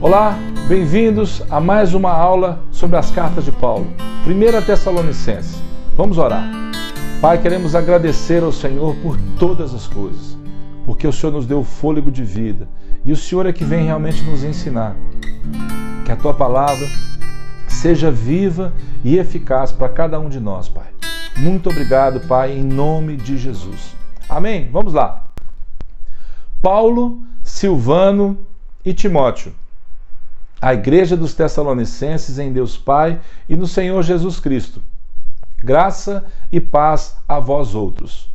Olá, bem-vindos a mais uma aula sobre as cartas de Paulo. 1 Tessalonicenses. Vamos orar. Pai, queremos agradecer ao Senhor por todas as coisas, porque o Senhor nos deu o fôlego de vida e o Senhor é que vem realmente nos ensinar. Que a Tua palavra seja viva e eficaz para cada um de nós, Pai. Muito obrigado, Pai, em nome de Jesus. Amém? Vamos lá. Paulo, Silvano e Timóteo. A Igreja dos Tessalonicenses em Deus Pai e no Senhor Jesus Cristo. Graça e paz a vós outros.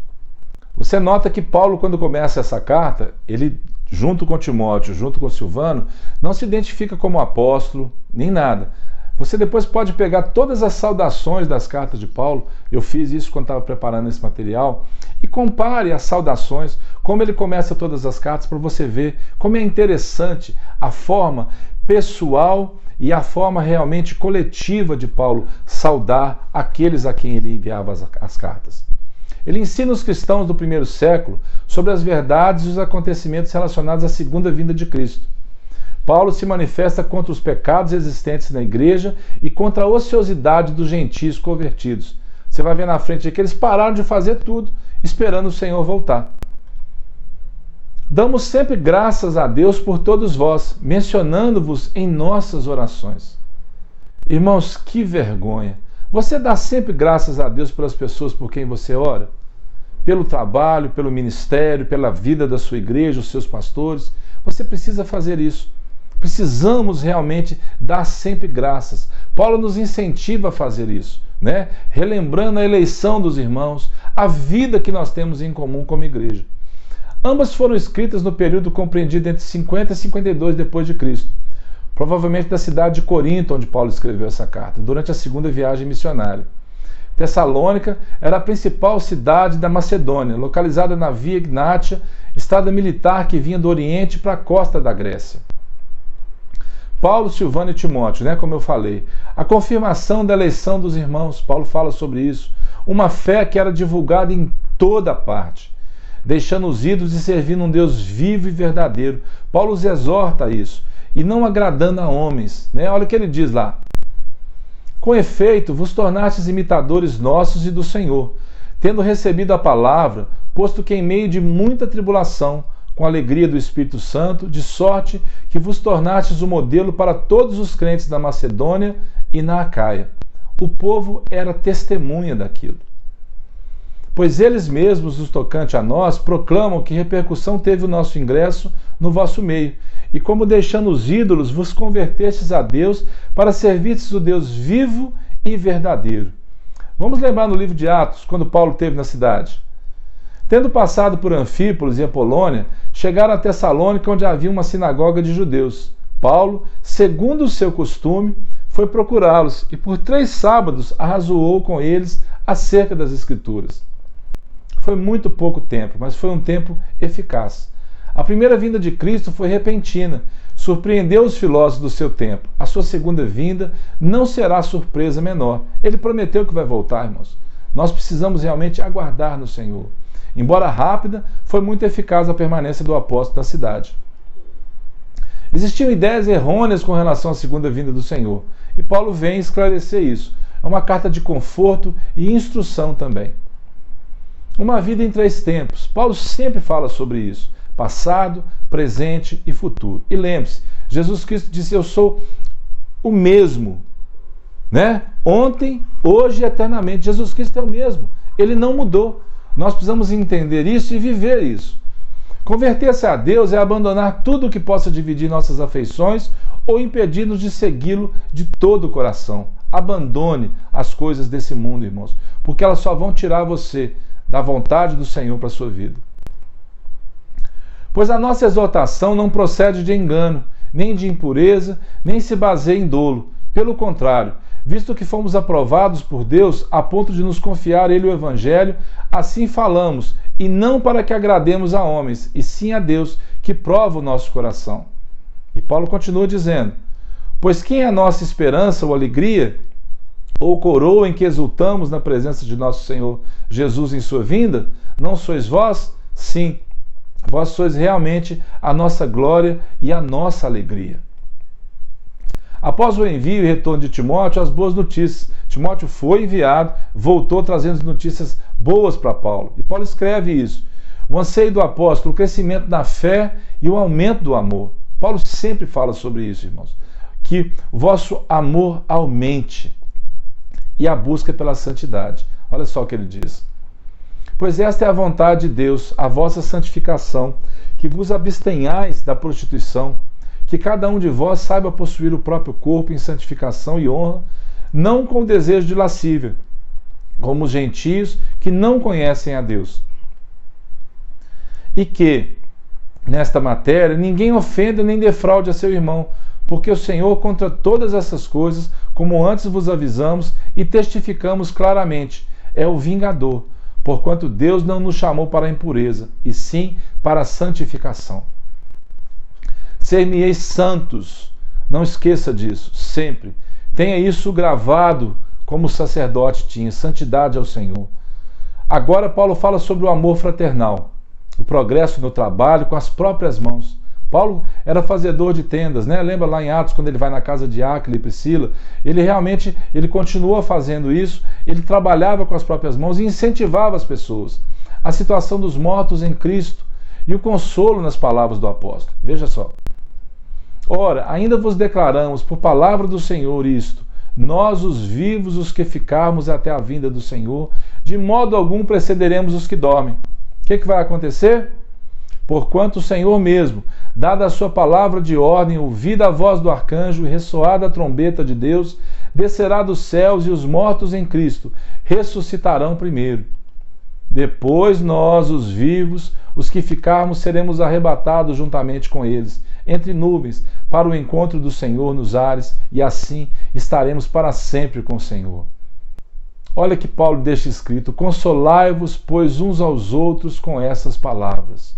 Você nota que Paulo, quando começa essa carta, ele, junto com Timóteo, junto com Silvano, não se identifica como apóstolo, nem nada. Você depois pode pegar todas as saudações das cartas de Paulo, eu fiz isso quando estava preparando esse material, e compare as saudações, como ele começa todas as cartas, para você ver como é interessante a forma pessoal e a forma realmente coletiva de Paulo saudar aqueles a quem ele enviava as cartas. Ele ensina os cristãos do primeiro século sobre as verdades e os acontecimentos relacionados à segunda vinda de Cristo. Paulo se manifesta contra os pecados existentes na igreja e contra a ociosidade dos gentios convertidos. Você vai ver na frente que eles pararam de fazer tudo, esperando o Senhor voltar. Damos sempre graças a Deus por todos vós, mencionando-vos em nossas orações. Irmãos, que vergonha! Você dá sempre graças a Deus pelas pessoas por quem você ora? Pelo trabalho, pelo ministério, pela vida da sua igreja, os seus pastores. Você precisa fazer isso. Precisamos realmente dar sempre graças. Paulo nos incentiva a fazer isso, né? Relembrando a eleição dos irmãos, a vida que nós temos em comum como igreja. Ambas foram escritas no período compreendido entre 50 e 52 depois de Cristo, provavelmente da cidade de Corinto, onde Paulo escreveu essa carta, durante a segunda viagem missionária. Tessalônica era a principal cidade da Macedônia, localizada na Via Egnátia, estrada militar que vinha do Oriente para a costa da Grécia. Paulo, Silvano e Timóteo, como eu falei, a confirmação da eleição dos irmãos, Paulo fala sobre isso, uma fé que era divulgada em toda parte, deixando os ídolos e servindo um Deus vivo e verdadeiro. Paulo os exorta a isso, e não agradando a homens. Olha o que ele diz lá. Com efeito, vos tornastes imitadores nossos e do Senhor, tendo recebido a palavra, posto que em meio de muita tribulação, com a alegria do Espírito Santo, de sorte que vos tornastes o modelo para todos os crentes da Macedônia e na Acaia. O povo era testemunha daquilo. Pois eles mesmos, os tocante a nós, proclamam que repercussão teve o nosso ingresso no vosso meio, e como deixando os ídolos, vos convertestes a Deus para servirdes o Deus vivo e verdadeiro. Vamos lembrar no livro de Atos, quando Paulo esteve na cidade. Tendo passado por Anfípolis e Apolônia, chegaram a Tessalônica, onde havia uma sinagoga de judeus. Paulo, segundo o seu costume, foi procurá-los, e por 3 sábados arrazoou com eles acerca das Escrituras. Foi muito pouco tempo, mas foi um tempo eficaz. A primeira vinda de Cristo foi repentina, surpreendeu os filósofos do seu tempo. A sua segunda vinda não será surpresa menor. Ele prometeu que vai voltar, irmãos. Nós precisamos realmente aguardar no Senhor. Embora rápida, foi muito eficaz a permanência do apóstolo na cidade. Existiam ideias errôneas com relação à segunda vinda do Senhor, e Paulo vem esclarecer isso. É uma carta de conforto e instrução também. Uma vida em 3 tempos. Paulo sempre fala sobre isso. Passado, presente e futuro. E lembre-se, Jesus Cristo disse, eu sou o mesmo. Ontem, hoje e eternamente. Jesus Cristo é o mesmo. Ele não mudou. Nós precisamos entender isso e viver isso. Converter-se a Deus é abandonar tudo que possa dividir nossas afeições ou impedir-nos de segui-lo de todo o coração. Abandone as coisas desse mundo, irmãos, porque elas só vão tirar você da vontade do Senhor para a sua vida. Pois a nossa exortação não procede de engano, nem de impureza, nem se baseia em dolo. Pelo contrário, visto que fomos aprovados por Deus a ponto de nos confiar Ele o Evangelho, assim falamos, e não para que agrademos a homens, e sim a Deus, que prova o nosso coração. E Paulo continua dizendo, Pois quem é a nossa esperança ou alegria, ou coroa em que exultamos na presença de nosso Senhor Jesus em sua vinda? Não sois vós? Sim, vós sois realmente a nossa glória e a nossa alegria. Após o envio e retorno de Timóteo, as boas notícias. Timóteo foi enviado, voltou trazendo notícias boas para Paulo. E Paulo escreve isso. O anseio do apóstolo, o crescimento da fé e o aumento do amor. Paulo sempre fala sobre isso, irmãos. Que o vosso amor aumente e a busca pela santidade. Olha só o que ele diz. Pois esta é a vontade de Deus, a vossa santificação, que vos abstenhais da prostituição, que cada um de vós saiba possuir o próprio corpo em santificação e honra, não com o desejo de lascívia, como os gentios que não conhecem a Deus. E que, nesta matéria, ninguém ofenda nem defraude a seu irmão, porque o Senhor, contra todas essas coisas, como antes vos avisamos e testificamos claramente, é o vingador, porquanto Deus não nos chamou para a impureza, e sim para a santificação. Ser-me-eis santos, não esqueça disso, sempre. Tenha isso gravado como o sacerdote tinha, santidade ao Senhor. Agora Paulo fala sobre o amor fraternal, o progresso no trabalho com as próprias mãos. Paulo era fazedor de tendas, né? Lembra lá em Atos, quando ele vai na casa de Áquila e Priscila? Ele continua fazendo isso, ele trabalhava com as próprias mãos e incentivava as pessoas. A situação dos mortos em Cristo e o consolo nas palavras do apóstolo. Veja só. Ora, ainda vos declaramos por palavra do Senhor isto, nós os vivos, os que ficarmos até a vinda do Senhor, de modo algum precederemos os que dormem. O que vai acontecer? Porquanto o Senhor mesmo, dada a sua palavra de ordem, ouvida a voz do arcanjo e ressoada a trombeta de Deus, descerá dos céus e os mortos em Cristo ressuscitarão primeiro. Depois nós, os vivos, os que ficarmos, seremos arrebatados juntamente com eles, entre nuvens, para o encontro do Senhor nos ares, e assim estaremos para sempre com o Senhor. Olha que Paulo deixa escrito: consolai-vos, pois, uns aos outros com essas palavras.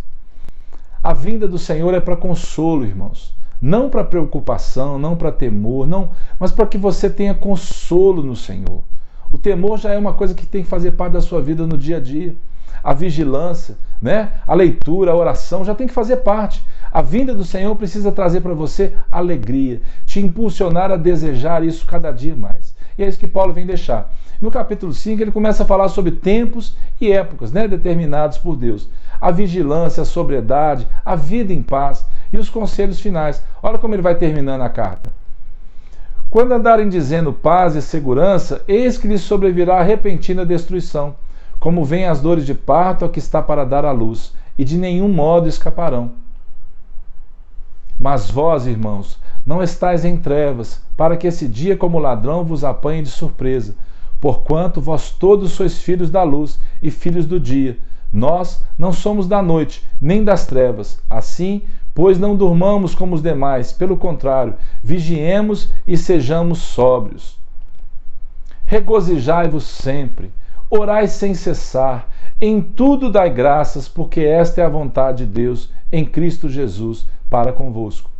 A vinda do Senhor é para consolo, irmãos. Não para preocupação, não para temor, não, mas para que você tenha consolo no Senhor. O temor já é uma coisa que tem que fazer parte da sua vida no dia a dia. A vigilância, né? A leitura, a oração já tem que fazer parte. A vinda do Senhor precisa trazer para você alegria, te impulsionar a desejar isso cada dia mais. E é isso que Paulo vem deixar. No capítulo 5 ele começa a falar sobre tempos e épocas, né, determinados por Deus. A vigilância, a sobriedade, a vida em paz e os conselhos finais. Olha como ele vai terminando a carta. Quando andarem dizendo paz e segurança, eis que lhes sobrevirá a repentina destruição, como vêm as dores de parto ao que está para dar à luz, e de nenhum modo escaparão. Mas vós, irmãos, não estáis em trevas, para que esse dia como ladrão vos apanhe de surpresa, porquanto vós todos sois filhos da luz e filhos do dia. Nós não somos da noite, nem das trevas. Assim, pois não durmamos como os demais, pelo contrário, vigiemos e sejamos sóbrios. Regozijai-vos sempre, orai sem cessar, em tudo dai graças, porque esta é a vontade de Deus em Cristo Jesus para convosco.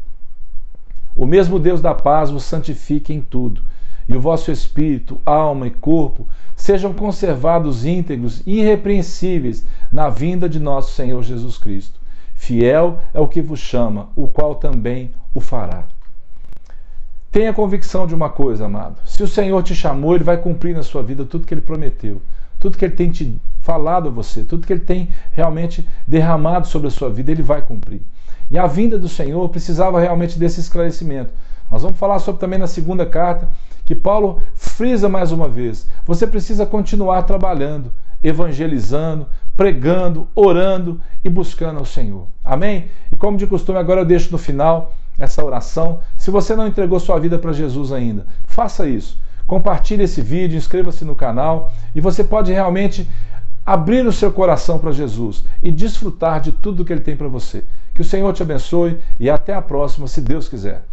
O mesmo Deus da paz vos santifique em tudo, e o vosso espírito, alma e corpo sejam conservados íntegros e irrepreensíveis na vinda de nosso Senhor Jesus Cristo. Fiel é o que vos chama, o qual também o fará. Tenha convicção de uma coisa, amado. Se o Senhor te chamou, Ele vai cumprir na sua vida tudo que Ele prometeu. Tudo que Ele tem te falado a você, tudo que Ele tem realmente derramado sobre a sua vida, Ele vai cumprir. E a vinda do Senhor precisava realmente desse esclarecimento. Nós vamos falar sobre também na segunda carta, que Paulo frisa mais uma vez. Você precisa continuar trabalhando, evangelizando, pregando, orando e buscando ao Senhor. Amém? E como de costume, agora eu deixo no final essa oração. Se você não entregou sua vida para Jesus ainda, faça isso. Compartilhe esse vídeo, inscreva-se no canal e você pode realmente abrir o seu coração para Jesus e desfrutar de tudo que Ele tem para você. Que o Senhor te abençoe e até a próxima, se Deus quiser.